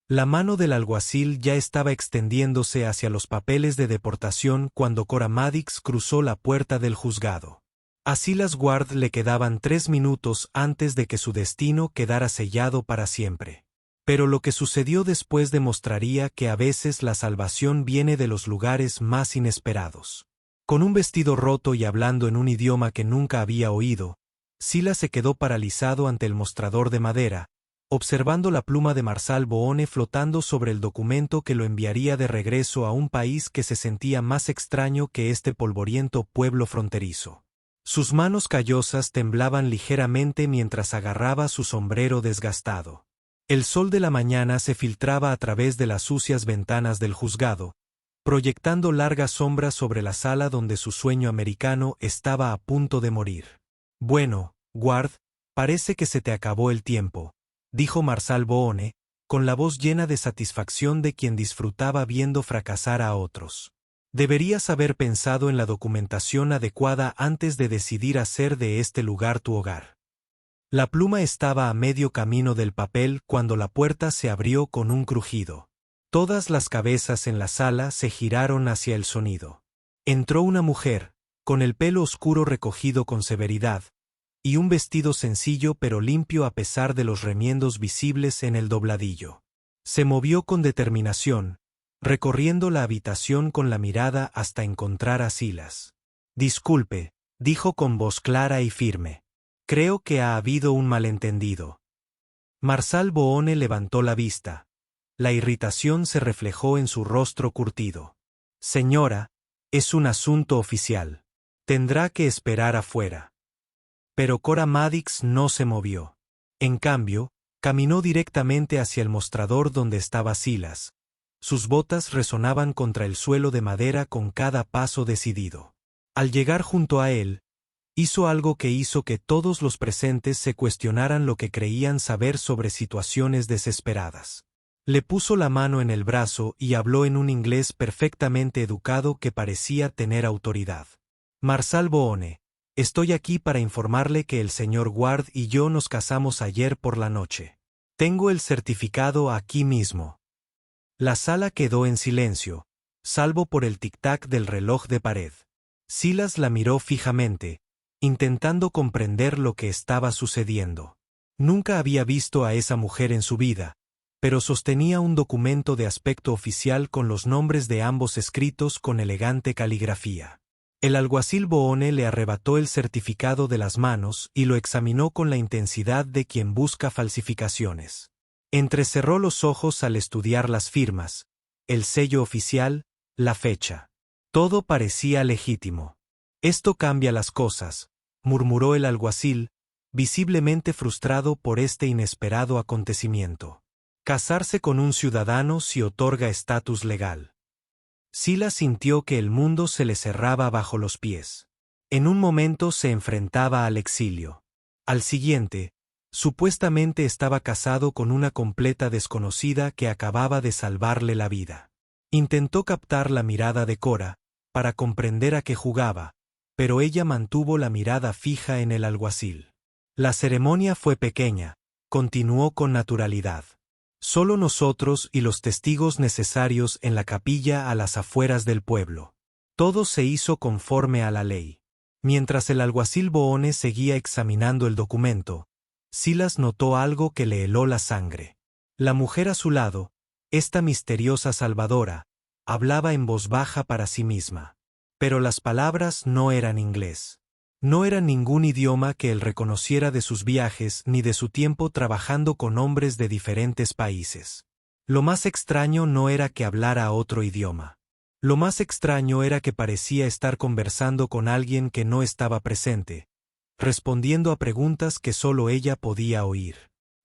La mano del alguacil ya estaba extendiéndose hacia los papeles de deportación cuando Cora Maddix cruzó la puerta del juzgado. A Silas Ward le quedaban 3 minutos antes de que su destino quedara sellado para siempre. Pero lo que sucedió después demostraría que a veces la salvación viene de los lugares más inesperados. Con un vestido roto y hablando en un idioma que nunca había oído, Silas se quedó paralizado ante el mostrador de madera, observando la pluma de Marshall Boone flotando sobre el documento que lo enviaría de regreso a un país que se sentía más extraño que este polvoriento pueblo fronterizo. Sus manos callosas temblaban ligeramente mientras agarraba su sombrero desgastado. El sol de la mañana se filtraba a través de las sucias ventanas del juzgado, proyectando largas sombras sobre la sala donde su sueño americano estaba a punto de morir. «Bueno, Ward, parece que se te acabó el tiempo», dijo Marshall Boone, con la voz llena de satisfacción de quien disfrutaba viendo fracasar a otros. «Deberías haber pensado en la documentación adecuada antes de decidir hacer de este lugar tu hogar». La pluma estaba a medio camino del papel cuando la puerta se abrió con un crujido. Todas las cabezas en la sala se giraron hacia el sonido. Entró una mujer, con el pelo oscuro recogido con severidad, y un vestido sencillo pero limpio a pesar de los remiendos visibles en el dobladillo. Se movió con determinación, recorriendo la habitación con la mirada hasta encontrar a Silas. «Disculpe», dijo con voz clara y firme. «Creo que ha habido un malentendido». Marshall Boone levantó la vista. La irritación se reflejó en su rostro curtido. «Señora, es un asunto oficial. Tendrá que esperar afuera». Pero Cora Maddix no se movió. En cambio, caminó directamente hacia el mostrador donde estaba Silas. Sus botas resonaban contra el suelo de madera con cada paso decidido. Al llegar junto a él, hizo algo que hizo que todos los presentes se cuestionaran lo que creían saber sobre situaciones desesperadas. Le puso la mano en el brazo y habló en un inglés perfectamente educado que parecía tener autoridad. «Marshall Boone, estoy aquí para informarle que el señor Ward y yo nos casamos ayer por la noche. Tengo el certificado aquí mismo». La sala quedó en silencio, salvo por el tic-tac del reloj de pared. Silas la miró fijamente, intentando comprender lo que estaba sucediendo. Nunca había visto a esa mujer en su vida, pero sostenía un documento de aspecto oficial con los nombres de ambos escritos con elegante caligrafía. El alguacil Boone le arrebató el certificado de las manos y lo examinó con la intensidad de quien busca falsificaciones. Entrecerró los ojos al estudiar las firmas, el sello oficial, la fecha. Todo parecía legítimo. «Esto cambia las cosas», murmuró el alguacil, visiblemente frustrado por este inesperado acontecimiento. «Casarse con un ciudadano sí otorga estatus legal». Silas sintió que el mundo se le cerraba bajo los pies. En un momento se enfrentaba al exilio. Al siguiente, supuestamente estaba casado con una completa desconocida que acababa de salvarle la vida. Intentó captar la mirada de Cora, para comprender a qué jugaba, pero ella mantuvo la mirada fija en el alguacil. «La ceremonia fue pequeña», continuó con naturalidad. «Solo nosotros y los testigos necesarios en la capilla a las afueras del pueblo. Todo se hizo conforme a la ley». Mientras el alguacil Boone seguía examinando el documento, Silas notó algo que le heló la sangre. La mujer a su lado, esta misteriosa salvadora, hablaba en voz baja para sí misma. Pero las palabras no eran inglés. No era ningún idioma que él reconociera de sus viajes ni de su tiempo trabajando con hombres de diferentes países. Lo más extraño no era que hablara otro idioma. Lo más extraño era que parecía estar conversando con alguien que no estaba presente, respondiendo a preguntas que solo ella podía oír.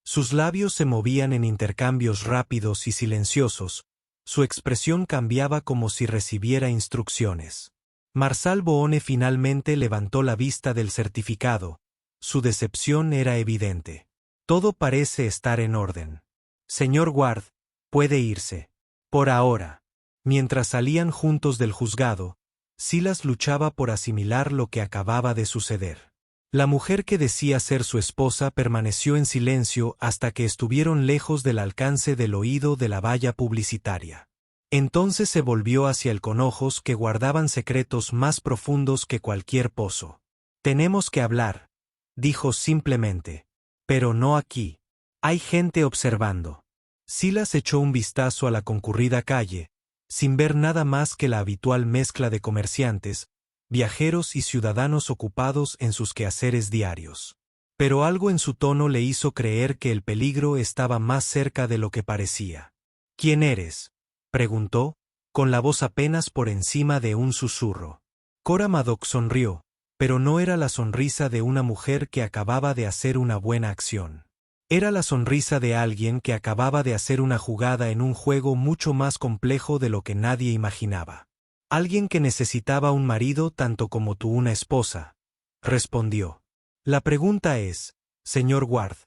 Sus labios se movían en intercambios rápidos y silenciosos, su expresión cambiaba como si recibiera instrucciones. Marshall Boone finalmente levantó la vista del certificado. Su decepción era evidente. «Todo parece estar en orden. Señor Ward, puede irse. Por ahora». Mientras salían juntos del juzgado, Silas luchaba por asimilar lo que acababa de suceder. La mujer que decía ser su esposa permaneció en silencio hasta que estuvieron lejos del alcance del oído de la valla publicitaria. Entonces se volvió hacia él con ojos que guardaban secretos más profundos que cualquier pozo. «Tenemos que hablar», dijo simplemente. «Pero no aquí. Hay gente observando». Silas echó un vistazo a la concurrida calle, sin ver nada más que la habitual mezcla de comerciantes, viajeros y ciudadanos ocupados en sus quehaceres diarios. Pero algo en su tono le hizo creer que el peligro estaba más cerca de lo que parecía. «¿Quién eres?», preguntó, con la voz apenas por encima de un susurro. Cora Maddox sonrió, pero no era la sonrisa de una mujer que acababa de hacer una buena acción. Era la sonrisa de alguien que acababa de hacer una jugada en un juego mucho más complejo de lo que nadie imaginaba. «Alguien que necesitaba un marido tanto como tú una esposa», respondió. «La pregunta es, señor Ward,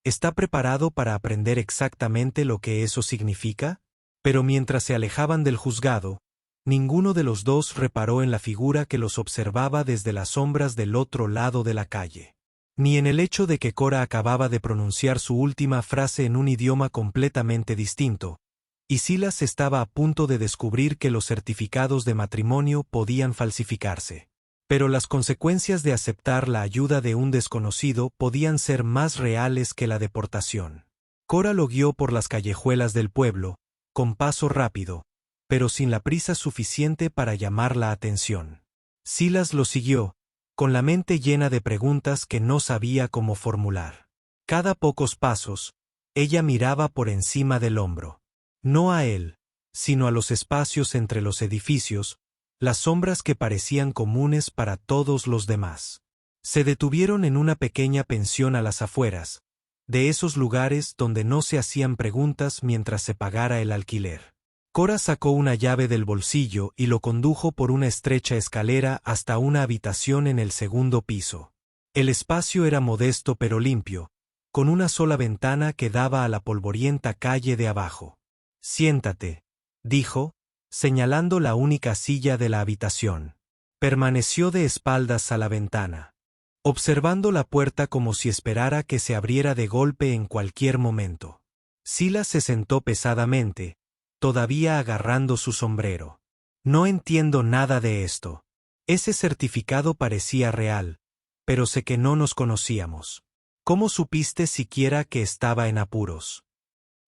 ¿está preparado para aprender exactamente lo que eso significa?». Pero mientras se alejaban del juzgado, ninguno de los dos reparó en la figura que los observaba desde las sombras del otro lado de la calle. Ni en el hecho de que Cora acababa de pronunciar su última frase en un idioma completamente distinto, y Silas estaba a punto de descubrir que los certificados de matrimonio podían falsificarse. Pero las consecuencias de aceptar la ayuda de un desconocido podían ser más reales que la deportación. Cora lo guió por las callejuelas del pueblo, con paso rápido, pero sin la prisa suficiente para llamar la atención. Silas lo siguió, con la mente llena de preguntas que no sabía cómo formular. Cada pocos pasos, ella miraba por encima del hombro. No a él, sino a los espacios entre los edificios, las sombras que parecían comunes para todos los demás. Se detuvieron en una pequeña pensión a las afueras, de esos lugares donde no se hacían preguntas mientras se pagara el alquiler. Cora sacó una llave del bolsillo y lo condujo por una estrecha escalera hasta una habitación en el segundo piso. El espacio era modesto pero limpio, con una sola ventana que daba a la polvorienta calle de abajo. «Siéntate», dijo, señalando la única silla de la habitación. Permaneció de espaldas a la ventana, observando la puerta como si esperara que se abriera de golpe en cualquier momento. Silas se sentó pesadamente, todavía agarrando su sombrero. «No entiendo nada de esto. Ese certificado parecía real, pero sé que no nos conocíamos. ¿Cómo supiste siquiera que estaba en apuros?».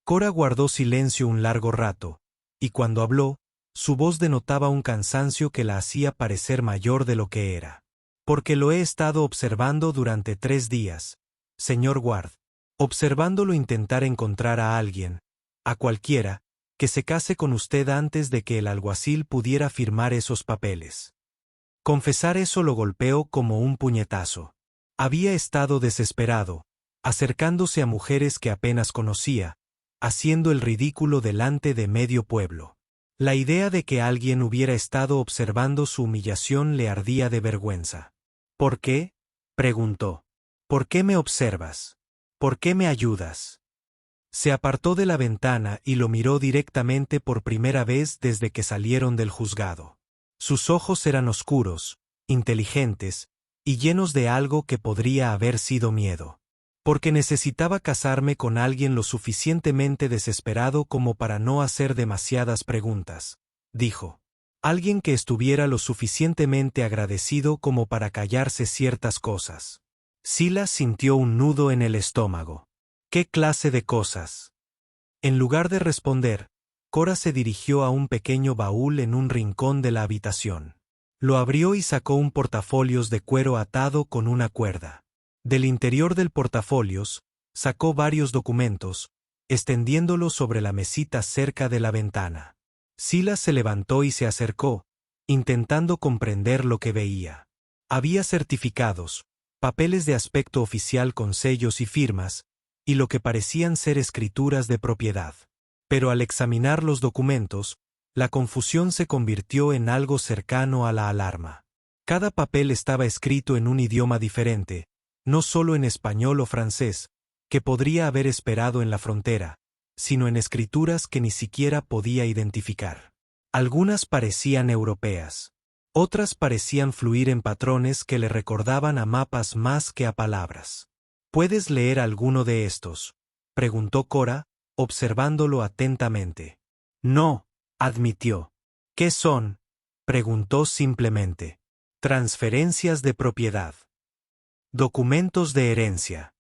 Cora guardó silencio un largo rato, y cuando habló, su voz denotaba un cansancio que la hacía parecer mayor de lo que era. «Porque lo he estado observando durante 3 días, señor Ward, observándolo intentar encontrar a alguien, a cualquiera, que se case con usted antes de que el alguacil pudiera firmar esos papeles». Confesar eso lo golpeó como un puñetazo. Había estado desesperado, acercándose a mujeres que apenas conocía, haciendo el ridículo delante de medio pueblo. La idea de que alguien hubiera estado observando su humillación le ardía de vergüenza. «¿Por qué?», preguntó. «¿Por qué me observas? ¿Por qué me ayudas?». Se apartó de la ventana y lo miró directamente por primera vez desde que salieron del juzgado. Sus ojos eran oscuros, inteligentes, y llenos de algo que podría haber sido miedo. «Porque necesitaba casarme con alguien lo suficientemente desesperado como para no hacer demasiadas preguntas», dijo. «Alguien que estuviera lo suficientemente agradecido como para callarse ciertas cosas». Silas sintió un nudo en el estómago. «¿Qué clase de cosas?». En lugar de responder, Cora se dirigió a un pequeño baúl en un rincón de la habitación. Lo abrió y sacó un portafolios de cuero atado con una cuerda. Del interior del portafolios, sacó varios documentos, extendiéndolos sobre la mesita cerca de la ventana. Silas se levantó y se acercó, intentando comprender lo que veía. Había certificados, papeles de aspecto oficial con sellos y firmas, y lo que parecían ser escrituras de propiedad. Pero al examinar los documentos, la confusión se convirtió en algo cercano a la alarma. Cada papel estaba escrito en un idioma diferente, no solo en español o francés, que podría haber esperado en la frontera, sino en escrituras que ni siquiera podía identificar. Algunas parecían europeas. Otras parecían fluir en patrones que le recordaban a mapas más que a palabras. ¿Puedes leer alguno de estos?, preguntó Cora, observándolo atentamente. No, admitió. ¿Qué son?, preguntó simplemente. Transferencias de propiedad. Documentos de herencia.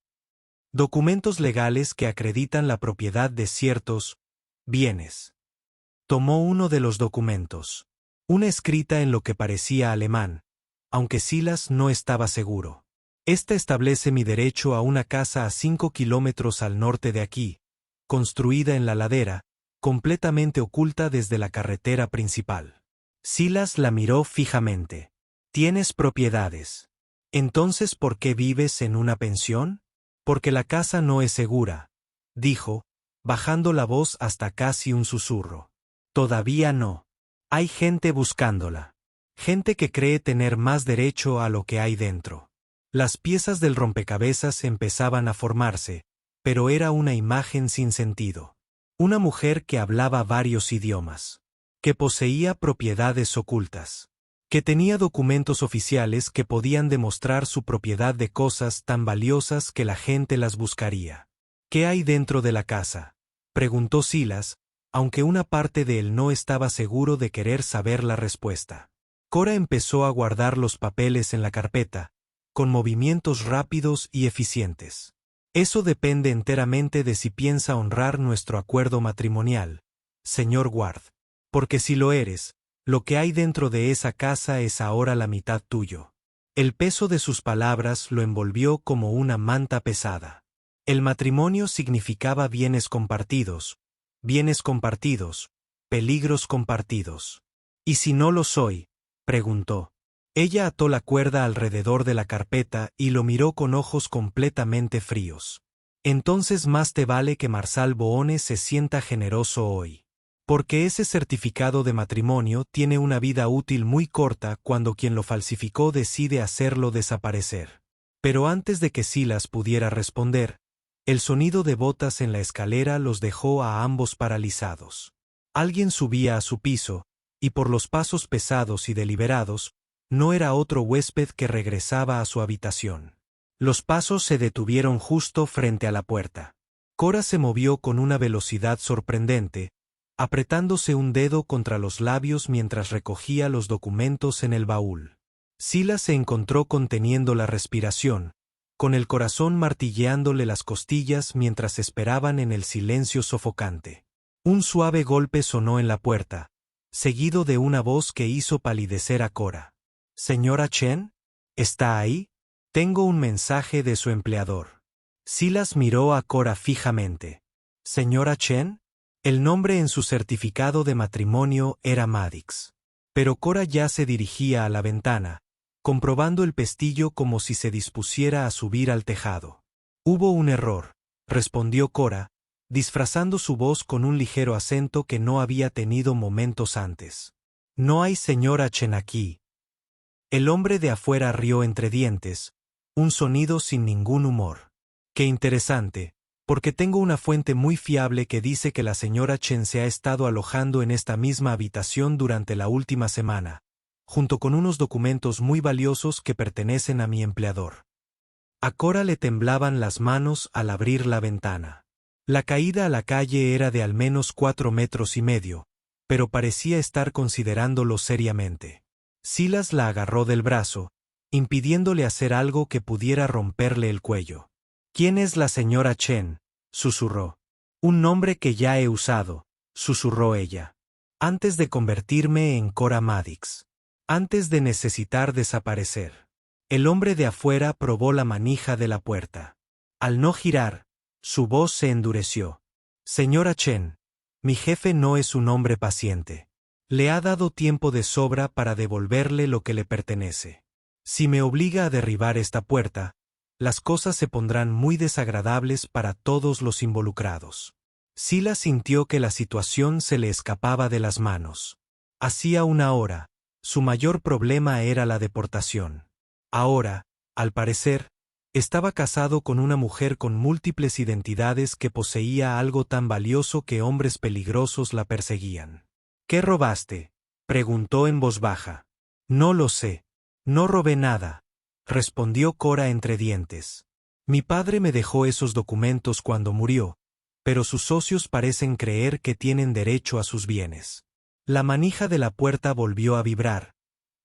Documentos legales que acreditan la propiedad de ciertos bienes. Tomó uno de los documentos. Una escrita en lo que parecía alemán, aunque Silas no estaba seguro. Esta establece mi derecho a una casa a 5 kilómetros al norte de aquí, construida en la ladera, completamente oculta desde la carretera principal. Silas la miró fijamente. ¿Tienes propiedades? ¿Entonces por qué vives en una pensión? Porque la casa no es segura, dijo, bajando la voz hasta casi un susurro. Todavía no. Hay gente buscándola. Gente que cree tener más derecho a lo que hay dentro. Las piezas del rompecabezas empezaban a formarse, pero era una imagen sin sentido. Una mujer que hablaba varios idiomas. Que poseía propiedades ocultas. Que tenía documentos oficiales que podían demostrar su propiedad de cosas tan valiosas que la gente las buscaría. ¿Qué hay dentro de la casa?, preguntó Silas, aunque una parte de él no estaba seguro de querer saber la respuesta. Cora empezó a guardar los papeles en la carpeta, con movimientos rápidos y eficientes. Eso depende enteramente de si piensa honrar nuestro acuerdo matrimonial, señor Ward. Porque si lo eres, lo que hay dentro de esa casa es ahora la mitad tuyo. El peso de sus palabras lo envolvió como una manta pesada. El matrimonio significaba bienes compartidos, peligros compartidos. ¿Y si no lo soy?, preguntó. Ella ató la cuerda alrededor de la carpeta y lo miró con ojos completamente fríos. Entonces más te vale que Marsal Boone se sienta generoso hoy. Porque ese certificado de matrimonio tiene una vida útil muy corta cuando quien lo falsificó decide hacerlo desaparecer. Pero antes de que Silas pudiera responder, el sonido de botas en la escalera los dejó a ambos paralizados. Alguien subía a su piso, y por los pasos pesados y deliberados, no era otro huésped que regresaba a su habitación. Los pasos se detuvieron justo frente a la puerta. Cora se movió con una velocidad sorprendente, apretándose un dedo contra los labios mientras recogía los documentos en el baúl. Silas se encontró conteniendo la respiración, con el corazón martilleándole las costillas mientras esperaban en el silencio sofocante. Un suave golpe sonó en la puerta, seguido de una voz que hizo palidecer a Cora. «¿Señora Chen? ¿Está ahí? Tengo un mensaje de su empleador». Silas miró a Cora fijamente. «¿Señora Chen?» El nombre en su certificado de matrimonio era Maddox. Pero Cora ya se dirigía a la ventana, comprobando el pestillo como si se dispusiera a subir al tejado. «Hubo un error», respondió Cora, disfrazando su voz con un ligero acento que no había tenido momentos antes. «No hay señora Chen aquí». El hombre de afuera rió entre dientes, un sonido sin ningún humor. «Qué interesante, porque tengo una fuente muy fiable que dice que la señora Chen se ha estado alojando en esta misma habitación durante la última semana, junto con unos documentos muy valiosos que pertenecen a mi empleador». A Cora le temblaban las manos al abrir la ventana. La caída a la calle era de al menos 4,5 metros, pero parecía estar considerándolo seriamente. Silas la agarró del brazo, impidiéndole hacer algo que pudiera romperle el cuello. «¿Quién es la señora Chen?», susurró. «Un nombre que ya he usado», susurró ella. «Antes de convertirme en Cora Maddox. Antes de necesitar desaparecer». El hombre de afuera probó la manija de la puerta. Al no girar, su voz se endureció. «Señora Chen, mi jefe no es un hombre paciente. Le ha dado tiempo de sobra para devolverle lo que le pertenece. Si me obliga a derribar esta puerta, las cosas se pondrán muy desagradables para todos los involucrados». Silas sintió que la situación se le escapaba de las manos. Hacía una hora, su mayor problema era la deportación. Ahora, al parecer, estaba casado con una mujer con múltiples identidades que poseía algo tan valioso que hombres peligrosos la perseguían. «¿Qué robaste?», preguntó en voz baja. No lo sé. No robé nada, respondió Cora entre dientes. Mi padre me dejó esos documentos cuando murió, pero sus socios parecen creer que tienen derecho a sus bienes. La manija de la puerta volvió a vibrar,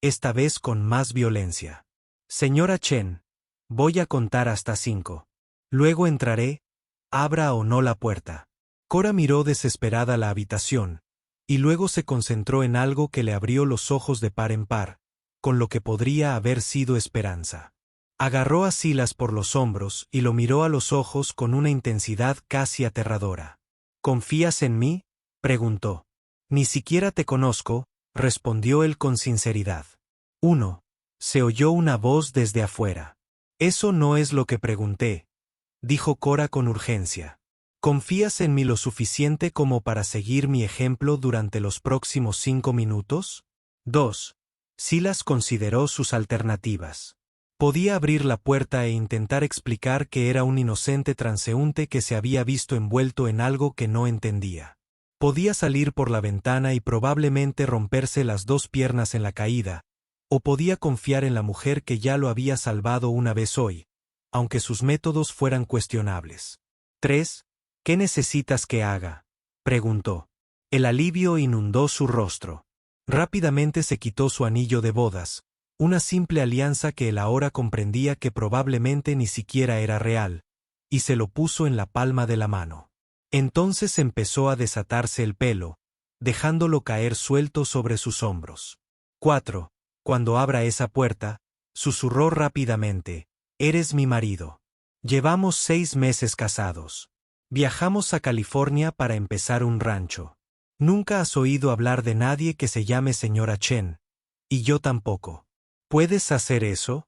esta vez con más violencia. Señora Chen, voy a contar hasta 5. Luego entraré, abra o no la puerta. Cora miró desesperada la habitación, y luego se concentró en algo que le abrió los ojos de par en par, con lo que podría haber sido esperanza. Agarró a Silas por los hombros y lo miró a los ojos con una intensidad casi aterradora. ¿Confías en mí?, preguntó. Ni siquiera te conozco, respondió él con sinceridad. 1. Se oyó una voz desde afuera. Eso no es lo que pregunté, dijo Cora con urgencia. ¿Confías en mí lo suficiente como para seguir mi ejemplo durante los próximos 5 minutos? 2. Silas consideró sus alternativas. Podía abrir la puerta e intentar explicar que era un inocente transeúnte que se había visto envuelto en algo que no entendía. Podía salir por la ventana y probablemente romperse las 2 piernas en la caída, o podía confiar en la mujer que ya lo había salvado una vez hoy, aunque sus métodos fueran cuestionables. 3. ¿Qué necesitas que haga?, preguntó. El alivio inundó su rostro. Rápidamente se quitó su anillo de bodas, una simple alianza que él ahora comprendía que probablemente ni siquiera era real, y se lo puso en la palma de la mano. Entonces empezó a desatarse el pelo, dejándolo caer suelto sobre sus hombros. 4. Cuando abra esa puerta, susurró rápidamente, eres mi marido. Llevamos 6 meses casados. Viajamos a California para empezar un rancho. Nunca has oído hablar de nadie que se llame señora Chen, y yo tampoco. ¿Puedes hacer eso?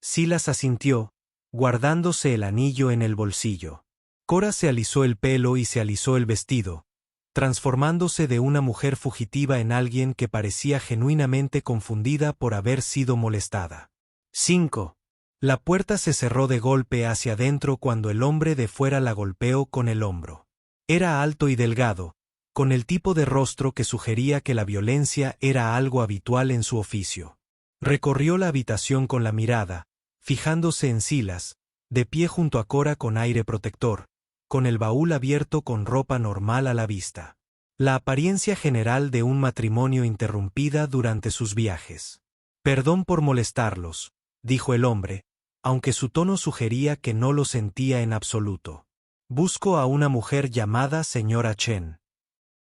Silas asintió, guardándose el anillo en el bolsillo. Cora se alisó el pelo y se alisó el vestido, transformándose de una mujer fugitiva en alguien que parecía genuinamente confundida por haber sido molestada. 5. La puerta se cerró de golpe hacia adentro cuando el hombre de fuera la golpeó con el hombro. Era alto y delgado, con el tipo de rostro que sugería que la violencia era algo habitual en su oficio. Recorrió la habitación con la mirada, fijándose en Silas, de pie junto a Cora con aire protector, con el baúl abierto con ropa normal a la vista. La apariencia general de un matrimonio interrumpida durante sus viajes. Perdón por molestarlos, dijo el hombre, aunque su tono sugería que no lo sentía en absoluto. Busco a una mujer llamada señora Chen.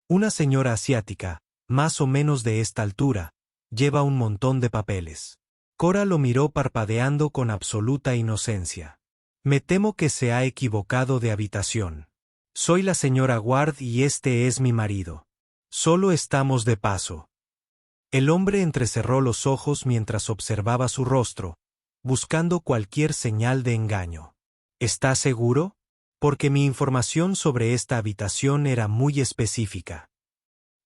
Una señora asiática, más o menos de esta altura, lleva un montón de papeles. Cora lo miró parpadeando con absoluta inocencia. Me temo que se ha equivocado de habitación. Soy la señora Ward y este es mi marido. Solo estamos de paso. El hombre entrecerró los ojos mientras observaba su rostro, buscando cualquier señal de engaño. ¿Está seguro? Porque mi información sobre esta habitación era muy específica.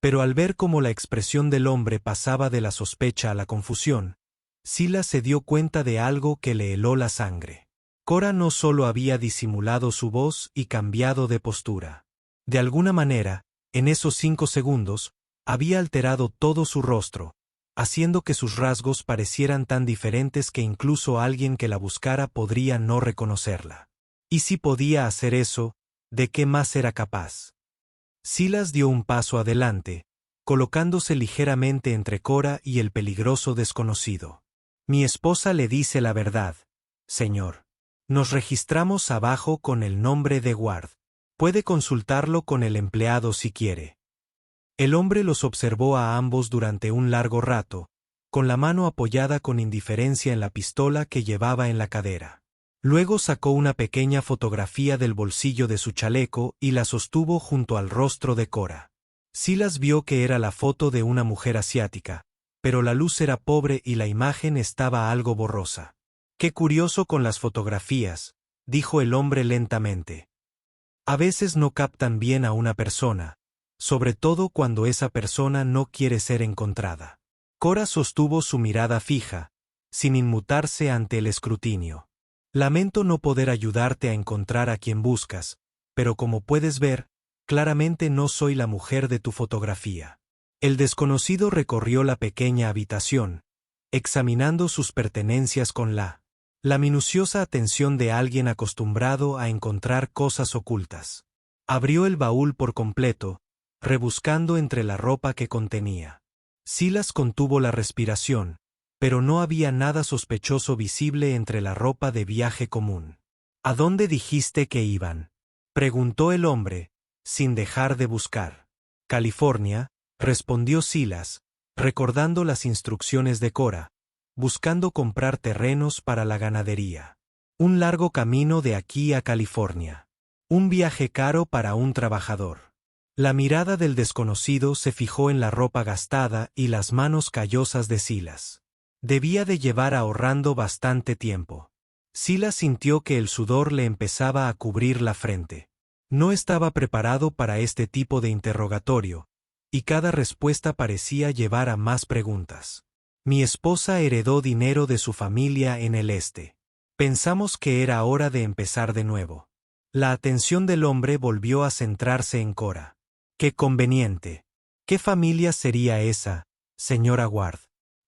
Pero al ver cómo la expresión del hombre pasaba de la sospecha a la confusión, Silas se dio cuenta de algo que le heló la sangre. Cora no solo había disimulado su voz y cambiado de postura. De alguna manera, en esos 5 segundos, había alterado todo su rostro, haciendo que sus rasgos parecieran tan diferentes que incluso alguien que la buscara podría no reconocerla. Y si podía hacer eso, ¿de qué más era capaz? Silas dio un paso adelante, colocándose ligeramente entre Cora y el peligroso desconocido. Mi esposa le dice la verdad, señor. Nos registramos abajo con el nombre de Ward. Puede consultarlo con el empleado si quiere. El hombre los observó a ambos durante un largo rato, con la mano apoyada con indiferencia en la pistola que llevaba en la cadera. Luego sacó una pequeña fotografía del bolsillo de su chaleco y la sostuvo junto al rostro de Cora. Silas vio que era la foto de una mujer asiática, pero la luz era pobre y la imagen estaba algo borrosa. Qué curioso con las fotografías, dijo el hombre lentamente. A veces no captan bien a una persona, sobre todo cuando esa persona no quiere ser encontrada. Cora sostuvo su mirada fija, sin inmutarse ante el escrutinio. Lamento no poder ayudarte a encontrar a quien buscas, pero como puedes ver, claramente no soy la mujer de tu fotografía. El desconocido recorrió la pequeña habitación, examinando sus pertenencias con la minuciosa atención de alguien acostumbrado a encontrar cosas ocultas. Abrió el baúl por completo, rebuscando entre la ropa que contenía. Silas contuvo la respiración, pero no había nada sospechoso visible entre la ropa de viaje común. ¿A dónde dijiste que iban?, preguntó el hombre, sin dejar de buscar. California, respondió Silas, recordando las instrucciones de Cora, buscando comprar terrenos para la ganadería. Un largo camino de aquí a California. Un viaje caro para un trabajador. La mirada del desconocido se fijó en la ropa gastada y las manos callosas de Silas. Debía de llevar ahorrando bastante tiempo. Silas sintió que el sudor le empezaba a cubrir la frente. No estaba preparado para este tipo de interrogatorio, y cada respuesta parecía llevar a más preguntas. Mi esposa heredó dinero de su familia en el este. Pensamos que era hora de empezar de nuevo. La atención del hombre volvió a centrarse en Cora. ¡Qué conveniente! ¿Qué familia sería esa, señora Ward?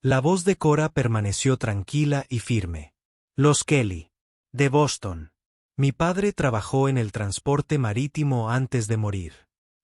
La voz de Cora permaneció tranquila y firme. Los Kelly. De Boston. Mi padre trabajó en el transporte marítimo antes de morir.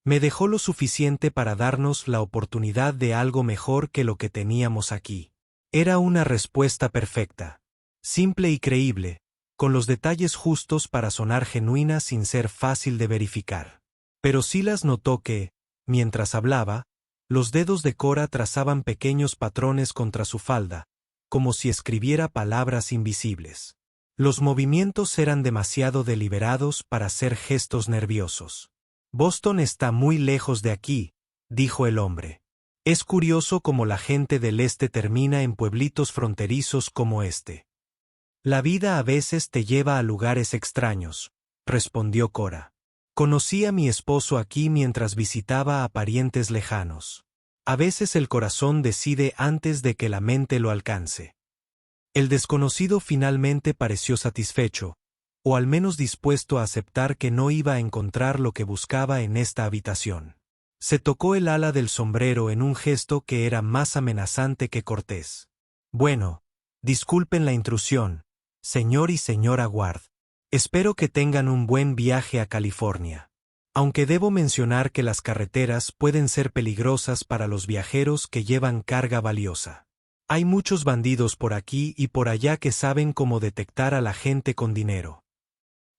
Me dejó lo suficiente para darnos la oportunidad de algo mejor que lo que teníamos aquí. Era una respuesta perfecta. Simple y creíble, con los detalles justos para sonar genuina sin ser fácil de verificar. Pero Silas notó que, mientras hablaba, los dedos de Cora trazaban pequeños patrones contra su falda, como si escribiera palabras invisibles. Los movimientos eran demasiado deliberados para ser gestos nerviosos. Boston está muy lejos de aquí, dijo el hombre. Es curioso cómo la gente del este termina en pueblitos fronterizos como este. La vida a veces te lleva a lugares extraños, respondió Cora. Conocí a mi esposo aquí mientras visitaba a parientes lejanos. A veces el corazón decide antes de que la mente lo alcance. El desconocido finalmente pareció satisfecho, o al menos dispuesto a aceptar que no iba a encontrar lo que buscaba en esta habitación. Se tocó el ala del sombrero en un gesto que era más amenazante que cortés. Bueno, disculpen la intrusión, señor y señora Ward. Espero que tengan un buen viaje a California. Aunque debo mencionar que las carreteras pueden ser peligrosas para los viajeros que llevan carga valiosa. Hay muchos bandidos por aquí y por allá que saben cómo detectar a la gente con dinero.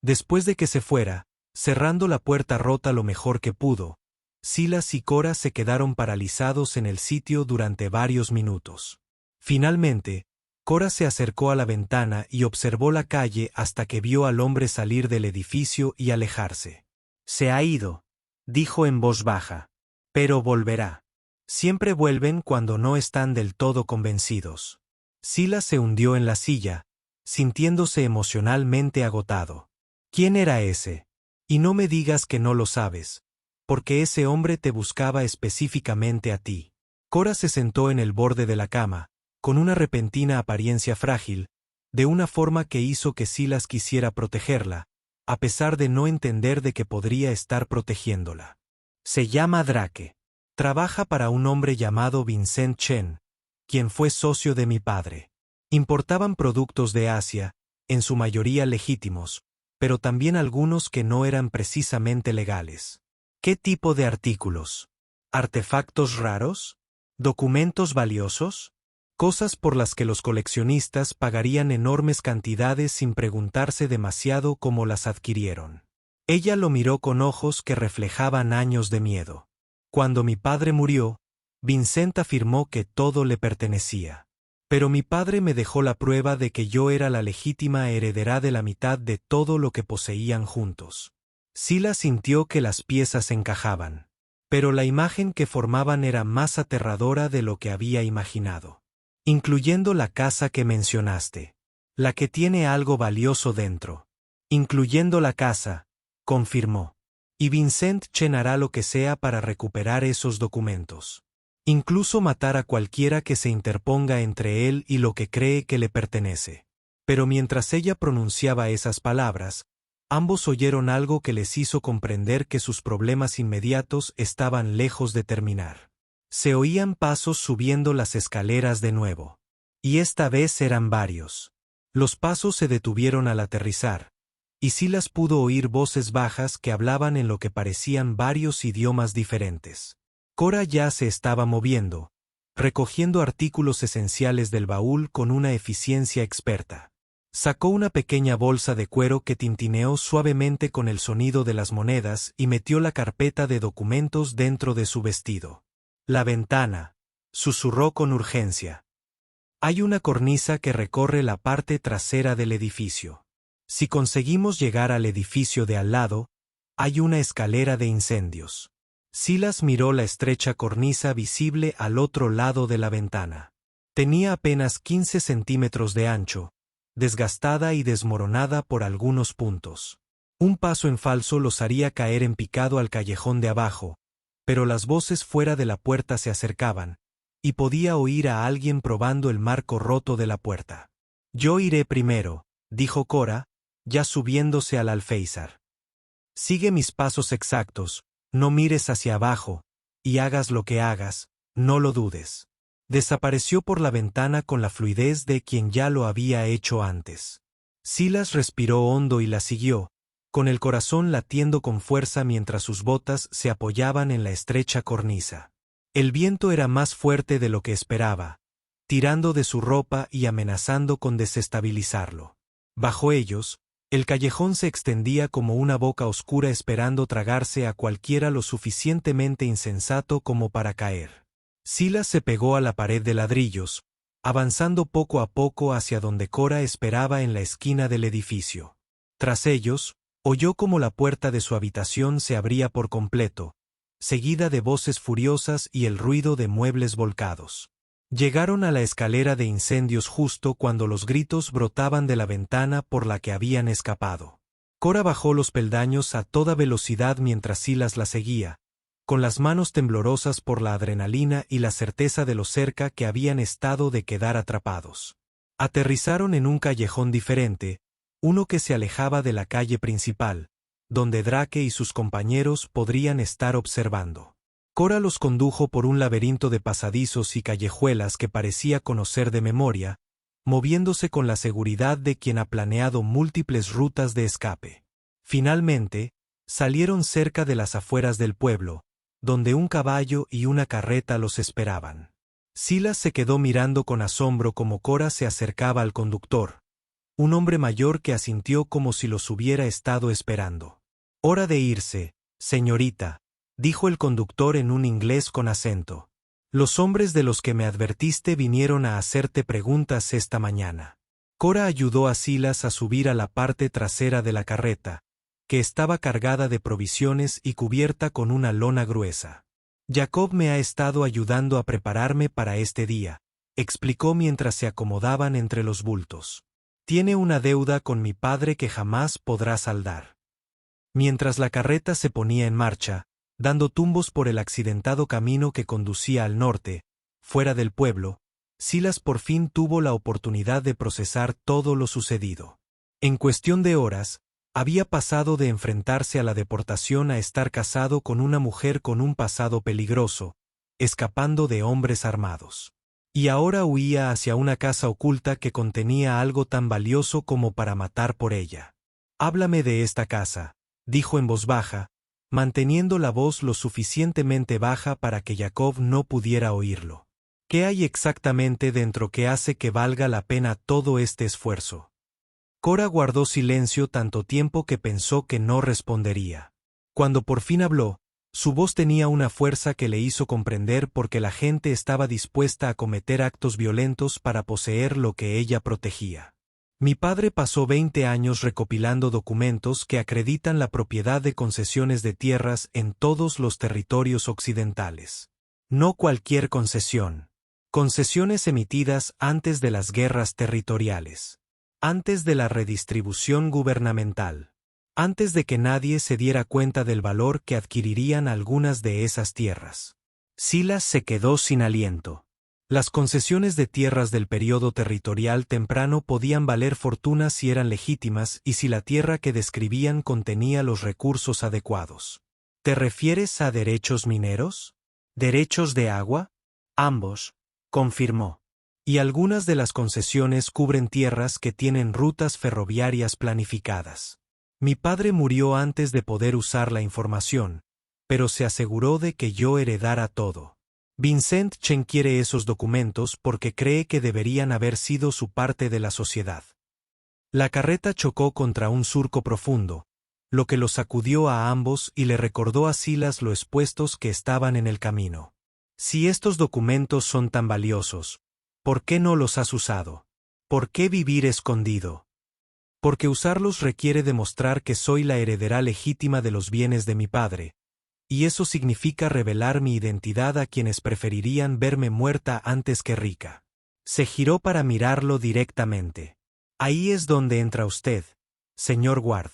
Después de que se fuera, cerrando la puerta rota lo mejor que pudo, Silas y Cora se quedaron paralizados en el sitio durante varios minutos. Finalmente, Cora se acercó a la ventana y observó la calle hasta que vio al hombre salir del edificio y alejarse. Se ha ido, dijo en voz baja. Pero volverá. Siempre vuelven cuando no están del todo convencidos. Silas se hundió en la silla, sintiéndose emocionalmente agotado. ¿Quién era ese? Y no me digas que no lo sabes, porque ese hombre te buscaba específicamente a ti. Cora se sentó en el borde de la cama, con una repentina apariencia frágil, de una forma que hizo que Silas quisiera protegerla, a pesar de no entender de que podría estar protegiéndola. Se llama Drake. Trabaja para un hombre llamado Vincent Chen, quien fue socio de mi padre. Importaban productos de Asia, en su mayoría legítimos, pero también algunos que no eran precisamente legales. ¿Qué tipo de artículos? ¿Artefactos raros? ¿Documentos valiosos? Cosas por las que los coleccionistas pagarían enormes cantidades sin preguntarse demasiado cómo las adquirieron. Ella lo miró con ojos que reflejaban años de miedo. Cuando mi padre murió, Vincent afirmó que todo le pertenecía. Pero mi padre me dejó la prueba de que yo era la legítima heredera de la mitad de todo lo que poseían juntos. Silas sintió que las piezas encajaban. Pero la imagen que formaban era más aterradora de lo que había imaginado. Incluyendo la casa que mencionaste. La que tiene algo valioso dentro. Incluyendo la casa, confirmó. Y Vincent Chen hará lo que sea para recuperar esos documentos. Incluso matar a cualquiera que se interponga entre él y lo que cree que le pertenece. Pero mientras ella pronunciaba esas palabras, ambos oyeron algo que les hizo comprender que sus problemas inmediatos estaban lejos de terminar. Se oían pasos subiendo las escaleras de nuevo. Y esta vez eran varios. Los pasos se detuvieron al aterrizar, y Silas pudo oír voces bajas que hablaban en lo que parecían varios idiomas diferentes. Cora ya se estaba moviendo, recogiendo artículos esenciales del baúl con una eficiencia experta. Sacó una pequeña bolsa de cuero que tintineó suavemente con el sonido de las monedas y metió la carpeta de documentos dentro de su vestido. La ventana, susurró con urgencia. Hay una cornisa que recorre la parte trasera del edificio. Si conseguimos llegar al edificio de al lado, hay una escalera de incendios. Silas miró la estrecha cornisa visible al otro lado de la ventana. Tenía apenas 15 centímetros de ancho, desgastada y desmoronada por algunos puntos. Un paso en falso los haría caer en picado al callejón de abajo, pero las voces fuera de la puerta se acercaban, y podía oír a alguien probando el marco roto de la puerta. Yo iré primero, dijo Cora, ya subiéndose al alféizar. Sigue mis pasos exactos, no mires hacia abajo, y hagas lo que hagas, no lo dudes. Desapareció por la ventana con la fluidez de quien ya lo había hecho antes. Silas respiró hondo y la siguió, con el corazón latiendo con fuerza mientras sus botas se apoyaban en la estrecha cornisa. El viento era más fuerte de lo que esperaba, tirando de su ropa y amenazando con desestabilizarlo. Bajo ellos, el callejón se extendía como una boca oscura esperando tragarse a cualquiera lo suficientemente insensato como para caer. Silas se pegó a la pared de ladrillos, avanzando poco a poco hacia donde Cora esperaba en la esquina del edificio. Tras ellos, oyó como la puerta de su habitación se abría por completo, seguida de voces furiosas y el ruido de muebles volcados. Llegaron a la escalera de incendios justo cuando los gritos brotaban de la ventana por la que habían escapado. Cora bajó los peldaños a toda velocidad mientras Silas la seguía, con las manos temblorosas por la adrenalina y la certeza de lo cerca que habían estado de quedar atrapados. Aterrizaron en un callejón diferente, uno que se alejaba de la calle principal, donde Drake y sus compañeros podrían estar observando. Cora los condujo por un laberinto de pasadizos y callejuelas que parecía conocer de memoria, moviéndose con la seguridad de quien ha planeado múltiples rutas de escape. Finalmente, salieron cerca de las afueras del pueblo, donde un caballo y una carreta los esperaban. Silas se quedó mirando con asombro como Cora se acercaba al conductor, un hombre mayor que asintió como si los hubiera estado esperando. «Hora de irse, señorita», dijo el conductor en un inglés con acento. «Los hombres de los que me advertiste vinieron a hacerte preguntas esta mañana». Cora ayudó a Silas a subir a la parte trasera de la carreta, que estaba cargada de provisiones y cubierta con una lona gruesa. «Jacob me ha estado ayudando a prepararme para este día», explicó mientras se acomodaban entre los bultos. «Tiene una deuda con mi padre que jamás podrá saldar». Mientras la carreta se ponía en marcha, dando tumbos por el accidentado camino que conducía al norte, fuera del pueblo, Silas por fin tuvo la oportunidad de procesar todo lo sucedido. En cuestión de horas, había pasado de enfrentarse a la deportación a estar casado con una mujer con un pasado peligroso, escapando de hombres armados. Y ahora huía hacia una casa oculta que contenía algo tan valioso como para matar por ella. «Háblame de esta casa», dijo en voz baja, manteniendo la voz lo suficientemente baja para que Jacob no pudiera oírlo. «¿Qué hay exactamente dentro que hace que valga la pena todo este esfuerzo?» Cora guardó silencio tanto tiempo que pensó que no respondería. Cuando por fin habló, su voz tenía una fuerza que le hizo comprender por qué la gente estaba dispuesta a cometer actos violentos para poseer lo que ella protegía. «Mi padre pasó 20 años recopilando documentos que acreditan la propiedad de concesiones de tierras en todos los territorios occidentales. No cualquier concesión. Concesiones emitidas antes de las guerras territoriales. Antes de la redistribución gubernamental. Antes de que nadie se diera cuenta del valor que adquirirían algunas de esas tierras». Silas se quedó sin aliento. Las concesiones de tierras del periodo territorial temprano podían valer fortunas si eran legítimas y si la tierra que describían contenía los recursos adecuados. «¿Te refieres a derechos mineros? ¿Derechos de agua?» «Ambos», confirmó. Y algunas de las concesiones cubren tierras que tienen rutas ferroviarias planificadas. Mi padre murió antes de poder usar la información, pero se aseguró de que yo heredara todo. Vincent Chen quiere esos documentos porque cree que deberían haber sido su parte de la sociedad. La carreta chocó contra un surco profundo, lo que los sacudió a ambos y le recordó a Silas lo expuestos que estaban en el camino. Si estos documentos son tan valiosos, ¿por qué no los has usado? ¿Por qué vivir escondido? Porque usarlos requiere demostrar que soy la heredera legítima de los bienes de mi padre, y eso significa revelar mi identidad a quienes preferirían verme muerta antes que rica. Se giró para mirarlo directamente. Ahí es donde entra usted, señor Ward.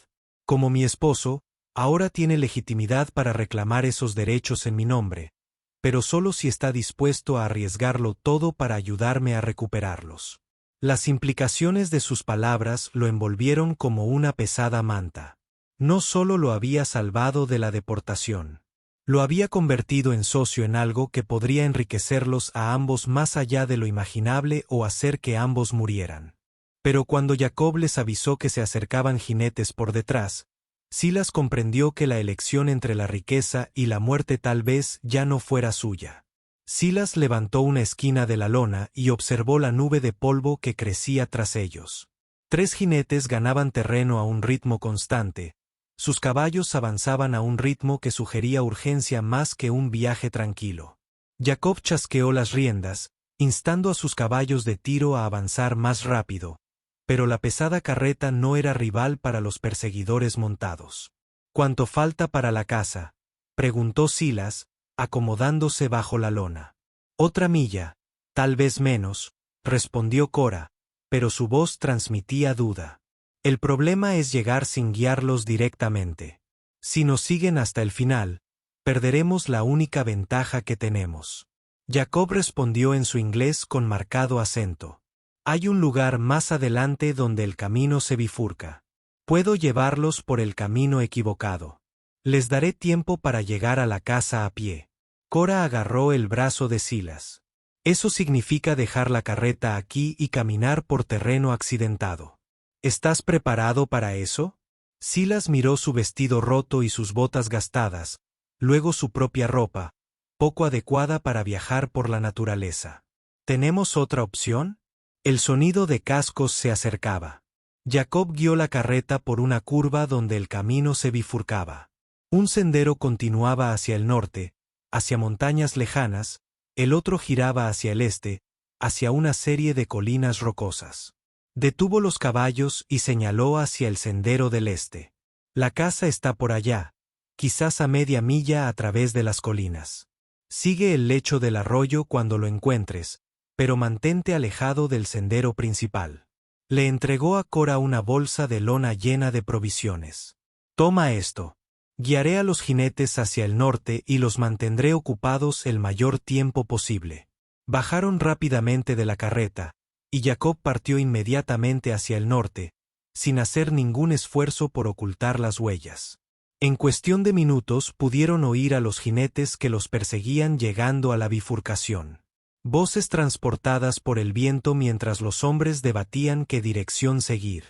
Como mi esposo, ahora tiene legitimidad para reclamar esos derechos en mi nombre, pero solo si está dispuesto a arriesgarlo todo para ayudarme a recuperarlos. Las implicaciones de sus palabras lo envolvieron como una pesada manta. No solo lo había salvado de la deportación, lo había convertido en socio en algo que podría enriquecerlos a ambos más allá de lo imaginable o hacer que ambos murieran. Pero cuando Jacob les avisó que se acercaban jinetes por detrás, Silas comprendió que la elección entre la riqueza y la muerte tal vez ya no fuera suya. Silas levantó una esquina de la lona y observó la nube de polvo que crecía tras ellos. 3 jinetes ganaban terreno a un ritmo constante. Sus caballos avanzaban a un ritmo que sugería urgencia más que un viaje tranquilo. Jacob chasqueó las riendas, instando a sus caballos de tiro a avanzar más rápido, pero la pesada carreta no era rival para los perseguidores montados. ¿Cuánto falta para la casa?, preguntó Silas, acomodándose bajo la lona. 1 milla, tal vez menos, respondió Cora, pero su voz transmitía duda. El problema es llegar sin guiarlos directamente. Si nos siguen hasta el final, perderemos la única ventaja que tenemos. Jacob respondió en su inglés con marcado acento. Hay un lugar más adelante donde el camino se bifurca. Puedo llevarlos por el camino equivocado. Les daré tiempo para llegar a la casa a pie. Cora agarró el brazo de Silas. Eso significa dejar la carreta aquí y caminar por terreno accidentado. ¿Estás preparado para eso? Silas miró su vestido roto y sus botas gastadas, luego su propia ropa, poco adecuada para viajar por la naturaleza. ¿Tenemos otra opción? El sonido de cascos se acercaba. Jacob guió la carreta por una curva donde el camino se bifurcaba. Un sendero continuaba hacia el norte, hacia montañas lejanas, el otro giraba hacia el este, hacia una serie de colinas rocosas. Detuvo los caballos y señaló hacia el sendero del este. La casa está por allá, quizás a media milla a través de las colinas. Sigue el lecho del arroyo cuando lo encuentres, pero mantente alejado del sendero principal. Le entregó a Cora una bolsa de lona llena de provisiones. Toma esto. Guiaré a los jinetes hacia el norte y los mantendré ocupados el mayor tiempo posible. Bajaron rápidamente de la carreta, y Jacob partió inmediatamente hacia el norte, sin hacer ningún esfuerzo por ocultar las huellas. En cuestión de minutos pudieron oír a los jinetes que los perseguían llegando a la bifurcación. Voces transportadas por el viento mientras los hombres debatían qué dirección seguir.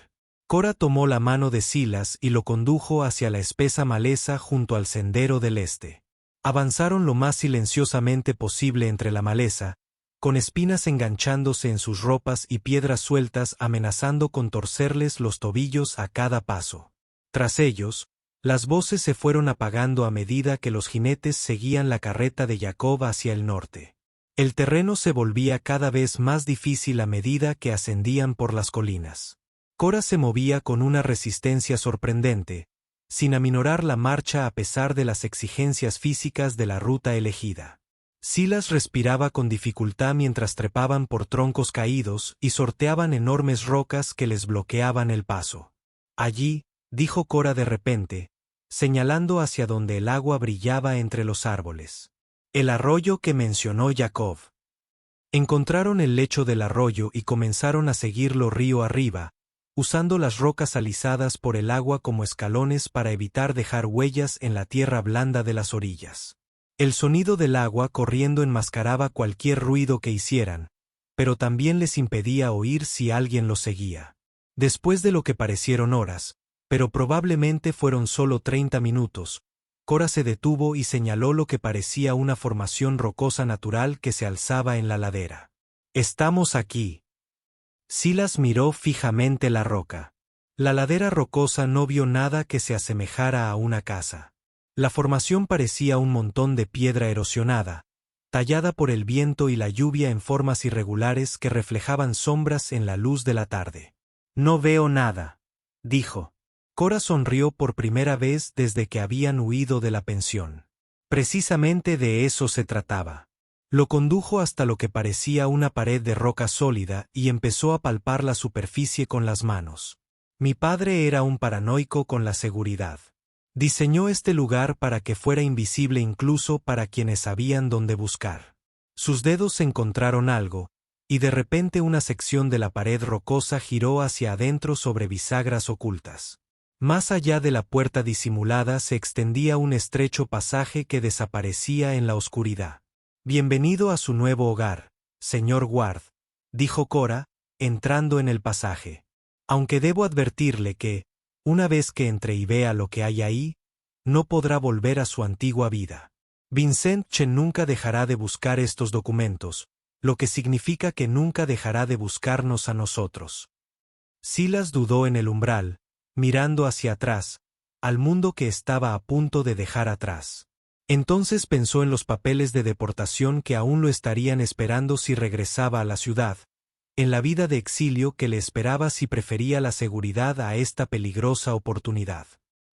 Cora tomó la mano de Silas y lo condujo hacia la espesa maleza junto al sendero del este. Avanzaron lo más silenciosamente posible entre la maleza, con espinas enganchándose en sus ropas y piedras sueltas amenazando con torcerles los tobillos a cada paso. Tras ellos, las voces se fueron apagando a medida que los jinetes seguían la carreta de Jacob hacia el norte. El terreno se volvía cada vez más difícil a medida que ascendían por las colinas. Cora se movía con una resistencia sorprendente, sin aminorar la marcha a pesar de las exigencias físicas de la ruta elegida. Silas respiraba con dificultad mientras trepaban por troncos caídos y sorteaban enormes rocas que les bloqueaban el paso. Allí, dijo Cora de repente, señalando hacia donde el agua brillaba entre los árboles. El arroyo que mencionó Jacob. Encontraron el lecho del arroyo y comenzaron a seguirlo río arriba, usando las rocas alisadas por el agua como escalones para evitar dejar huellas en la tierra blanda de las orillas. El sonido del agua corriendo enmascaraba cualquier ruido que hicieran, pero también les impedía oír si alguien los seguía. Después de lo que parecieron horas, pero probablemente fueron solo 30 minutos, Cora se detuvo y señaló lo que parecía una formación rocosa natural que se alzaba en la ladera. «Estamos aquí». Silas miró fijamente la roca. La ladera rocosa no vio nada que se asemejara a una casa. La formación parecía un montón de piedra erosionada, tallada por el viento y la lluvia en formas irregulares que reflejaban sombras en la luz de la tarde. «No veo nada», dijo. Cora sonrió por primera vez desde que habían huido de la pensión. Precisamente de eso se trataba. Lo condujo hasta lo que parecía una pared de roca sólida y empezó a palpar la superficie con las manos. Mi padre era un paranoico con la seguridad. Diseñó este lugar para que fuera invisible incluso para quienes sabían dónde buscar. Sus dedos encontraron algo, y de repente una sección de la pared rocosa giró hacia adentro sobre bisagras ocultas. Más allá de la puerta disimulada se extendía un estrecho pasaje que desaparecía en la oscuridad. «Bienvenido a su nuevo hogar, señor Ward», dijo Cora, entrando en el pasaje. «Aunque debo advertirle que, una vez que entre y vea lo que hay ahí, no podrá volver a su antigua vida. Vincent Chen nunca dejará de buscar estos documentos, lo que significa que nunca dejará de buscarnos a nosotros». Silas dudó en el umbral, mirando hacia atrás, al mundo que estaba a punto de dejar atrás. Entonces pensó en los papeles de deportación que aún lo estarían esperando si regresaba a la ciudad, en la vida de exilio que le esperaba si prefería la seguridad a esta peligrosa oportunidad.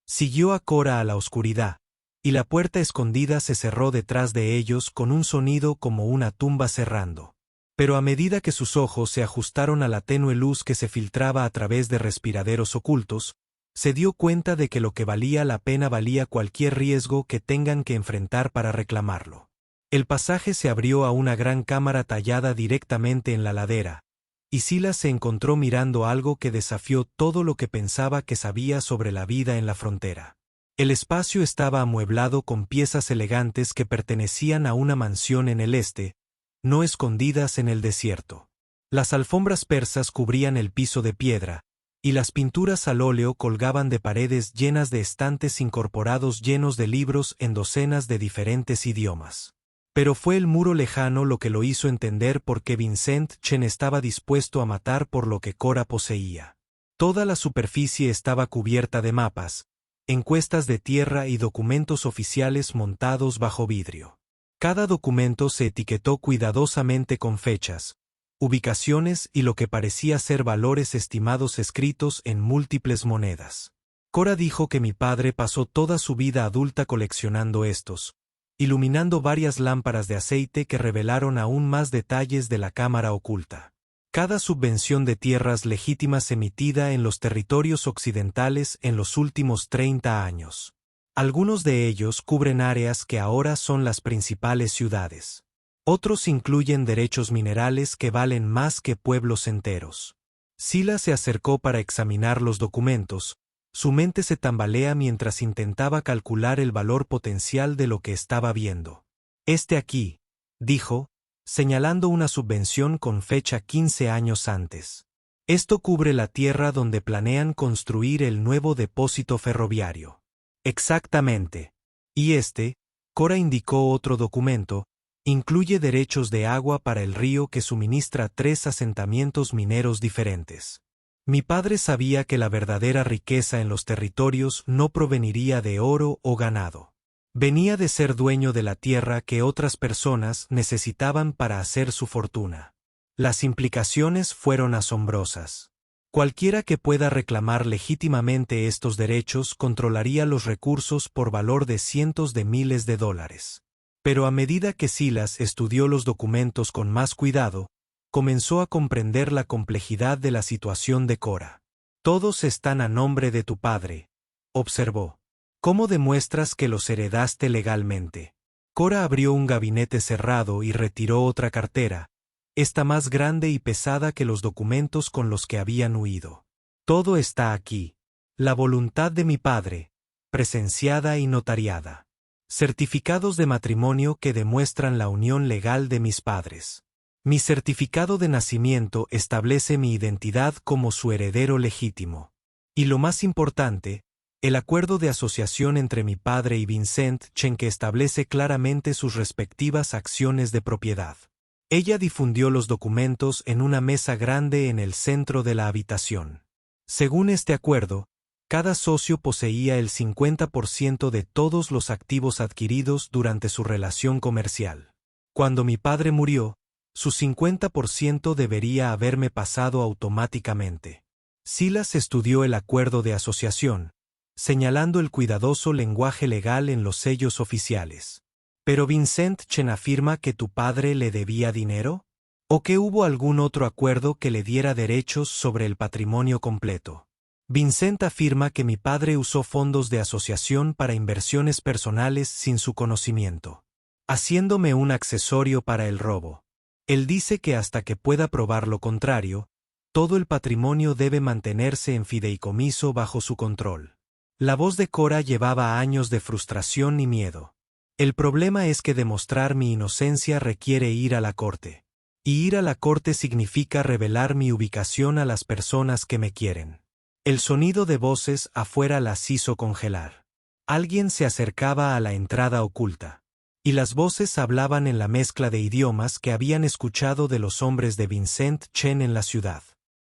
Siguió a Cora a la oscuridad, y la puerta escondida se cerró detrás de ellos con un sonido como una tumba cerrando. Pero a medida que sus ojos se ajustaron a la tenue luz que se filtraba a través de respiraderos ocultos, se dio cuenta de que lo que valía la pena valía cualquier riesgo que tengan que enfrentar para reclamarlo. El pasaje se abrió a una gran cámara tallada directamente en la ladera, y Silas se encontró mirando algo que desafió todo lo que pensaba que sabía sobre la vida en la frontera. El espacio estaba amueblado con piezas elegantes que pertenecían a una mansión en el este, no escondidas en el desierto. Las alfombras persas cubrían el piso de piedra, y las pinturas al óleo colgaban de paredes llenas de estantes incorporados llenos de libros en docenas de diferentes idiomas. Pero fue el muro lejano lo que lo hizo entender por qué Vincent Chen estaba dispuesto a matar por lo que Cora poseía. Toda la superficie estaba cubierta de mapas, encuestas de tierra y documentos oficiales montados bajo vidrio. Cada documento se etiquetó cuidadosamente con fechas, ubicaciones y lo que parecía ser valores estimados escritos en múltiples monedas. Cora dijo que mi padre pasó toda su vida adulta coleccionando estos, iluminando varias lámparas de aceite que revelaron aún más detalles de la cámara oculta. Cada subvención de tierras legítimas emitida en los territorios occidentales en los últimos 30 años. Algunos de ellos cubren áreas que ahora son las principales ciudades. Otros incluyen derechos minerales que valen más que pueblos enteros. Silas se acercó para examinar los documentos. Su mente se tambalea mientras intentaba calcular el valor potencial de lo que estaba viendo. «Este aquí», dijo, señalando una subvención con fecha 15 años antes. «Esto cubre la tierra donde planean construir el nuevo depósito ferroviario». «Exactamente. Y este», Cora indicó otro documento, «incluye derechos de agua para el río que suministra 3 asentamientos mineros diferentes». Mi padre sabía que la verdadera riqueza en los territorios no proveniría de oro o ganado. Venía de ser dueño de la tierra que otras personas necesitaban para hacer su fortuna. Las implicaciones fueron asombrosas. Cualquiera que pueda reclamar legítimamente estos derechos controlaría los recursos por valor de cientos de miles de dólares. Pero a medida que Silas estudió los documentos con más cuidado, comenzó a comprender la complejidad de la situación de Cora. «Todos están a nombre de tu padre», observó. «¿Cómo demuestras que los heredaste legalmente?» Cora abrió un gabinete cerrado y retiró otra cartera, esta más grande y pesada que los documentos con los que habían huido. «Todo está aquí. La voluntad de mi padre, presenciada y notariada. Certificados de matrimonio que demuestran la unión legal de mis padres. Mi certificado de nacimiento establece mi identidad como su heredero legítimo. Y lo más importante, el acuerdo de asociación entre mi padre y Vincent Chen que establece claramente sus respectivas acciones de propiedad. Ella difundió los documentos en una mesa grande en el centro de la habitación. Según este acuerdo, cada socio poseía el 50% de todos los activos adquiridos durante su relación comercial. Cuando mi padre murió, su 50% debería haberme pasado automáticamente. Silas estudió el acuerdo de asociación, señalando el cuidadoso lenguaje legal en los sellos oficiales. ¿Pero Vincent Chen afirma que tu padre le debía dinero? ¿O que hubo algún otro acuerdo que le diera derechos sobre el patrimonio completo? Vincent afirma que mi padre usó fondos de asociación para inversiones personales sin su conocimiento, haciéndome un accesorio para el robo. Él dice que hasta que pueda probar lo contrario, todo el patrimonio debe mantenerse en fideicomiso bajo su control. La voz de Cora llevaba años de frustración y miedo. El problema es que demostrar mi inocencia requiere ir a la corte. Y ir a la corte significa revelar mi ubicación a las personas que me quieren. El sonido de voces afuera las hizo congelar. Alguien se acercaba a la entrada oculta. Y las voces hablaban en la mezcla de idiomas que habían escuchado de los hombres de Vincent Chen en la ciudad.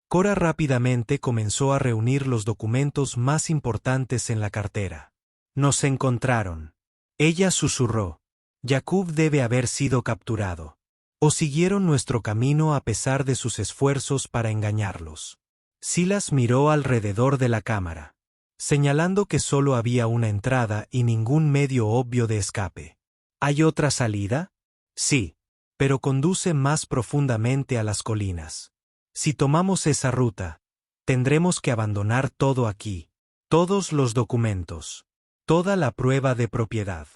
Cora rápidamente comenzó a reunir los documentos más importantes en la cartera. Nos encontraron. Ella susurró. Jacob debe haber sido capturado. O siguieron nuestro camino a pesar de sus esfuerzos para engañarlos. Silas miró alrededor de la cámara, señalando que solo había una entrada y ningún medio obvio de escape. ¿Hay otra salida? Sí, pero conduce más profundamente a las colinas. Si tomamos esa ruta, tendremos que abandonar todo aquí. Todos los documentos. Toda la prueba de propiedad.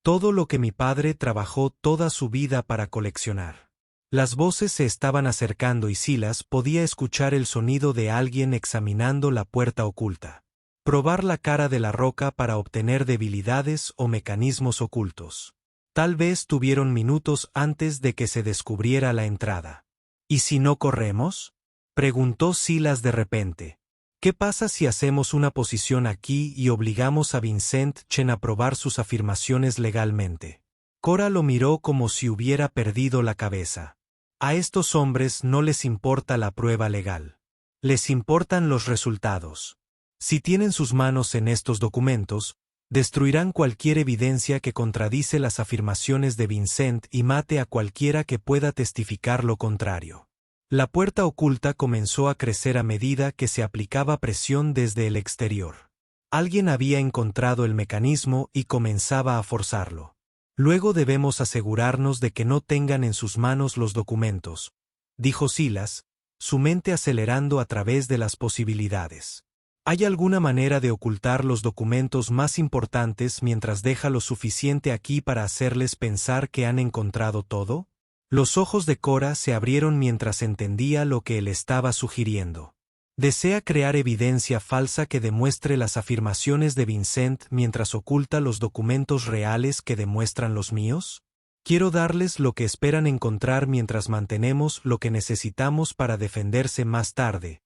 Todo lo que mi padre trabajó toda su vida para coleccionar. Las voces se estaban acercando y Silas podía escuchar el sonido de alguien examinando la puerta oculta. Probar la cara de la roca para obtener debilidades o mecanismos ocultos. Tal vez tuvieron minutos antes de que se descubriera la entrada. ¿Y si no corremos? Preguntó Silas de repente. ¿Qué pasa si hacemos una posición aquí y obligamos a Vincent Chen a probar sus afirmaciones legalmente? Cora lo miró como si hubiera perdido la cabeza. A estos hombres no les importa la prueba legal. Les importan los resultados. Si tienen sus manos en estos documentos, destruirán cualquier evidencia que contradice las afirmaciones de Vincent y mate a cualquiera que pueda testificar lo contrario. La puerta oculta comenzó a crecer a medida que se aplicaba presión desde el exterior. Alguien había encontrado el mecanismo y comenzaba a forzarlo. Luego debemos asegurarnos de que no tengan en sus manos los documentos, dijo Silas, su mente acelerando a través de las posibilidades. ¿Hay alguna manera de ocultar los documentos más importantes mientras deja lo suficiente aquí para hacerles pensar que han encontrado todo? Los ojos de Cora se abrieron mientras entendía lo que él estaba sugiriendo. Desea crear evidencia falsa que demuestre las afirmaciones de Vincent mientras oculta los documentos reales que demuestran los míos. Quiero darles lo que esperan encontrar mientras mantenemos lo que necesitamos para defenderse más tarde,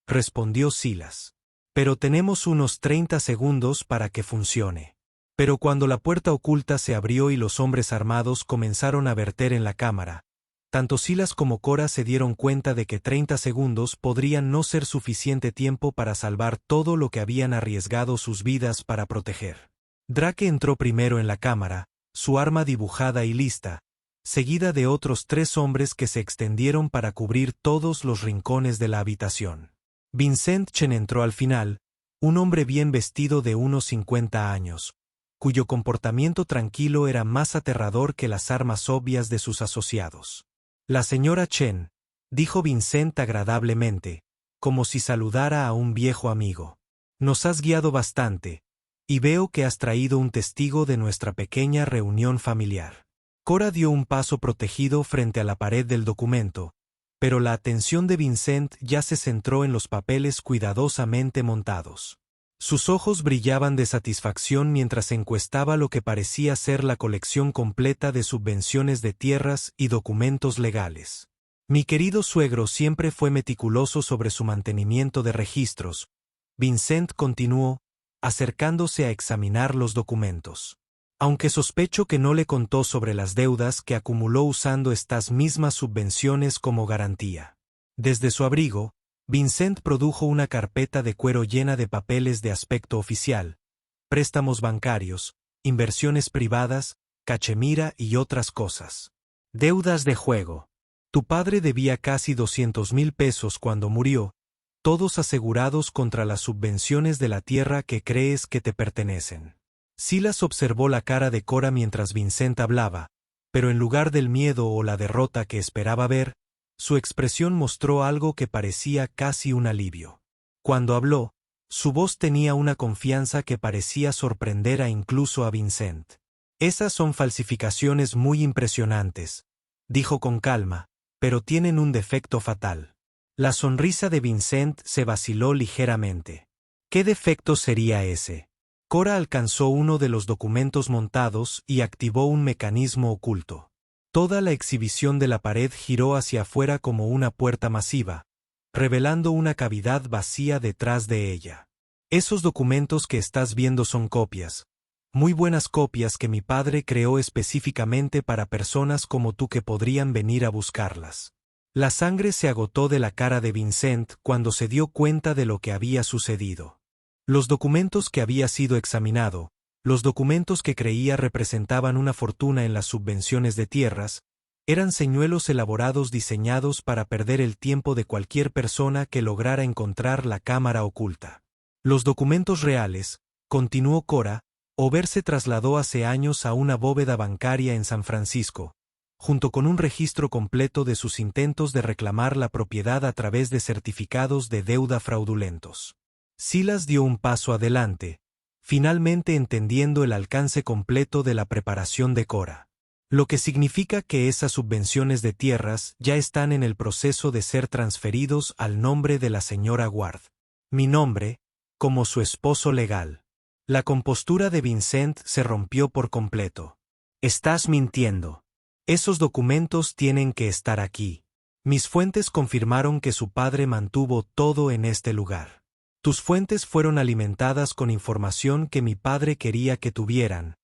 respondió Silas. Pero tenemos unos 30 segundos para que funcione. Pero cuando la puerta oculta se abrió y los hombres armados comenzaron a verter en la cámara, tanto Silas como Cora se dieron cuenta de que 30 segundos podrían no ser suficiente tiempo para salvar todo lo que habían arriesgado sus vidas para proteger. Drake entró primero en la cámara, su arma dibujada y lista, seguida de otros 3 hombres que se extendieron para cubrir todos los rincones de la habitación. Vincent Chen entró al final, un hombre bien vestido de unos 50 años, cuyo comportamiento tranquilo era más aterrador que las armas obvias de sus asociados. La señora Chen, dijo Vincent agradablemente, como si saludara a un viejo amigo. Nos has guiado bastante, y veo que has traído un testigo de nuestra pequeña reunión familiar. Cora dio un paso protegido frente a la pared del documento, pero la atención de Vincent ya se centró en los papeles cuidadosamente montados. Sus ojos brillaban de satisfacción mientras encuestaba lo que parecía ser la colección completa de subvenciones de tierras y documentos legales. Mi querido suegro siempre fue meticuloso sobre su mantenimiento de registros. Vincent continuó, acercándose a examinar los documentos. Aunque sospecho que no le contó sobre las deudas que acumuló usando estas mismas subvenciones como garantía. Desde su abrigo, Vincent produjo una carpeta de cuero llena de papeles de aspecto oficial, préstamos bancarios, inversiones privadas, cachemira y otras cosas. Deudas de juego. Tu padre debía casi 200,000 pesos cuando murió, todos asegurados contra las subvenciones de la tierra que crees que te pertenecen. Silas observó la cara de Cora mientras Vincent hablaba, pero en lugar del miedo o la derrota que esperaba ver, su expresión mostró algo que parecía casi un alivio. Cuando habló, su voz tenía una confianza que parecía sorprender incluso a Vincent. Esas son falsificaciones muy impresionantes, dijo con calma, pero tienen un defecto fatal. La sonrisa de Vincent se vaciló ligeramente. ¿Qué defecto sería ese? Cora alcanzó uno de los documentos montados y activó un mecanismo oculto. Toda la exhibición de la pared giró hacia afuera como una puerta masiva, revelando una cavidad vacía detrás de ella. Esos documentos que estás viendo son copias, muy buenas copias que mi padre creó específicamente para personas como tú que podrían venir a buscarlas. La sangre se agotó de la cara de Vincent cuando se dio cuenta de lo que había sucedido. Los documentos que había sido examinado, los documentos que creía representaban una fortuna en las subvenciones de tierras, eran señuelos elaborados diseñados para perder el tiempo de cualquier persona que lograra encontrar la cámara oculta. Los documentos reales, continuó Cora, Over se trasladó hace años a una bóveda bancaria en San Francisco, junto con un registro completo de sus intentos de reclamar la propiedad a través de certificados de deuda fraudulentos. Silas dio un paso adelante, finalmente entendiendo el alcance completo de la preparación de Cora. Lo que significa que esas subvenciones de tierras ya están en el proceso de ser transferidos al nombre de la señora Ward. Mi nombre, como su esposo legal. La compostura de Vincent se rompió por completo. Estás mintiendo. Esos documentos tienen que estar aquí. Mis fuentes confirmaron que su padre mantuvo todo en este lugar. Tus fuentes fueron alimentadas con información que mi padre quería que tuvieran,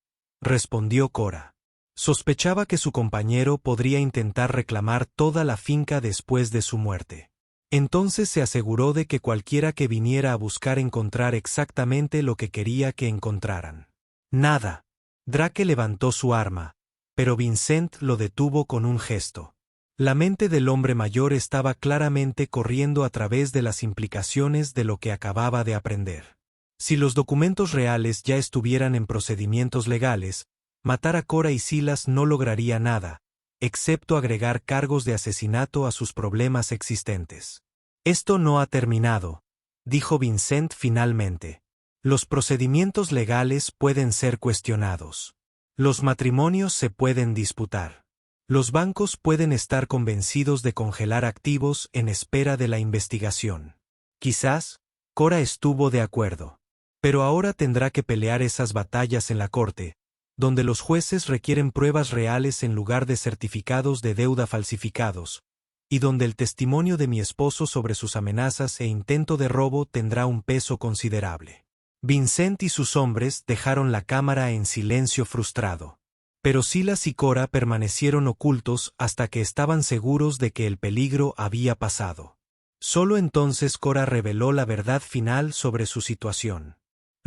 respondió Cora. Sospechaba que su compañero podría intentar reclamar toda la finca después de su muerte. Entonces se aseguró de que cualquiera que viniera a buscar encontrar exactamente lo que quería que encontraran. Nada. Drake levantó su arma, pero Vincent lo detuvo con un gesto. La mente del hombre mayor estaba claramente corriendo a través de las implicaciones de lo que acababa de aprender. Si los documentos reales ya estuvieran en procedimientos legales, matar a Cora y Silas no lograría nada, excepto agregar cargos de asesinato a sus problemas existentes. Esto no ha terminado, dijo Vincent finalmente. Los procedimientos legales pueden ser cuestionados. Los matrimonios se pueden disputar. Los bancos pueden estar convencidos de congelar activos en espera de la investigación. Quizás, Cora estuvo de acuerdo. Pero ahora tendrá que pelear esas batallas en la corte, donde los jueces requieren pruebas reales en lugar de certificados de deuda falsificados, y donde el testimonio de mi esposo sobre sus amenazas e intento de robo tendrá un peso considerable. Vincent y sus hombres dejaron la cámara en silencio frustrado. Pero Silas y Cora permanecieron ocultos hasta que estaban seguros de que el peligro había pasado. Solo entonces Cora reveló la verdad final sobre su situación.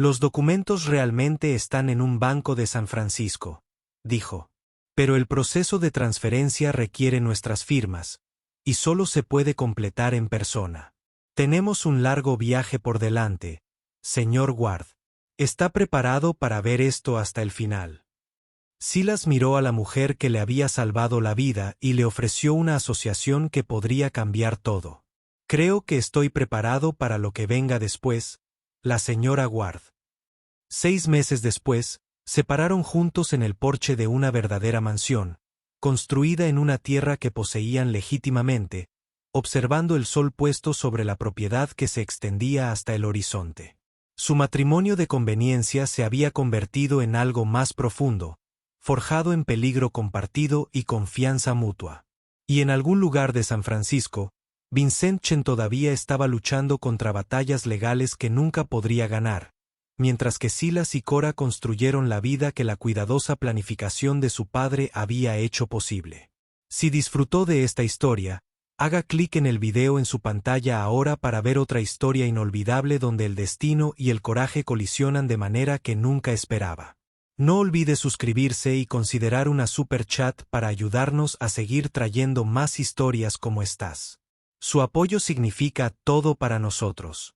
Los documentos realmente están en un banco de San Francisco, dijo. Pero el proceso de transferencia requiere nuestras firmas, y solo se puede completar en persona. Tenemos un largo viaje por delante, señor Ward. ¿Está preparado para ver esto hasta el final? Silas miró a la mujer que le había salvado la vida y le ofreció una asociación que podría cambiar todo. Creo que estoy preparado para lo que venga después, la señora Ward. 6 meses después, se pararon juntos en el porche de una verdadera mansión, construida en una tierra que poseían legítimamente, observando el sol puesto sobre la propiedad que se extendía hasta el horizonte. Su matrimonio de conveniencia se había convertido en algo más profundo, forjado en peligro compartido y confianza mutua. Y en algún lugar de San Francisco, Vincent Chen todavía estaba luchando contra batallas legales que nunca podría ganar, mientras que Silas y Cora construyeron la vida que la cuidadosa planificación de su padre había hecho posible. Si disfrutó de esta historia, haga clic en el video en su pantalla ahora para ver otra historia inolvidable donde el destino y el coraje colisionan de manera que nunca esperaba. No olvide suscribirse y considerar una super chat para ayudarnos a seguir trayendo más historias como estas. Su apoyo significa todo para nosotros.